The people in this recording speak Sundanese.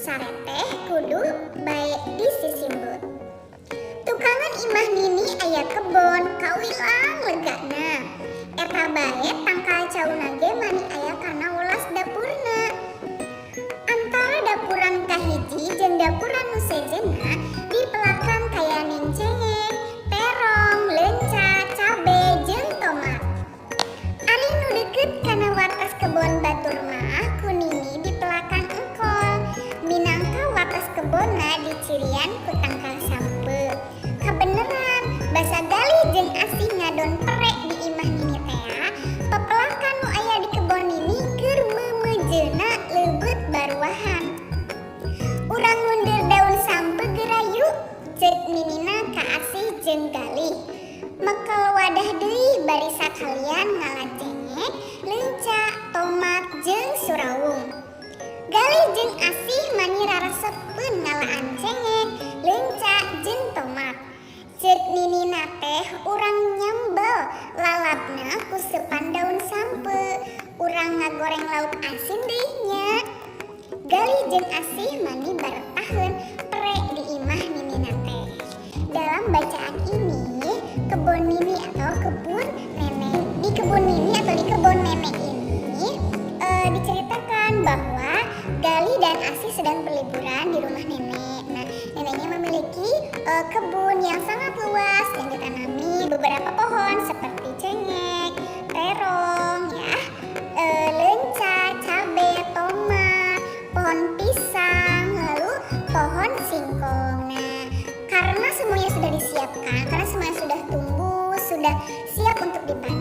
sareteh kudu bae disisimbut. Tukangan imah Nini aya kebon kawilang legana. Eta bae tangkal cauna ge mani aya kana welas dapurna. Antara dapuran kahiji jeung dapuran nu sejena dipelakan kayaning cengek, terong, leunca, cabe, jeung tomat. Ari nu deukeut kana wates kebon batur mah ku Nini dipelakan engkol. Minangka wates kebonna dicirian ku tangkal sampe. Kabeneran basa Gali jeung Asih ngadon perek di imah Nini tea, pepelakan nu aya di kebon Nini keur memejeuna leubeut baruahan. Urang mundur daun sampe gerayu, ceuk Ninina ka Asih jeung Gali. Mekel wadah deui bari sakalian ngalah cengek, leunca, tomat, jeung surawung. Gali jeung Asih mani raresepkeun ngalaan cengek, leunca, jeung tomat. Ceuk Ninina teh urang nyambel lalapna ku seupan daun sampe. Urang ngagoreng lauk asin deui nya. Gali jeung Asih mani baretaheun perek di imah Ninina teh. Dalam bacaan ini, kebun Nini atau kebun nenek di kebun Nini atau di kebun nenek ini diceritakan bahwa Gali dan Asih sedang berliburan di rumah nenek. Nah, neneknya memiliki kebun yang sangat luas yang ditanami beberapa pohon seperti cengek, terong, ya, leunca, cabe, tomat, pohon pisang, lalu pohon singkong. Nah, karena semuanya sudah disiapkan, karena semuanya sudah tumbuh, sudah siap untuk dipanen,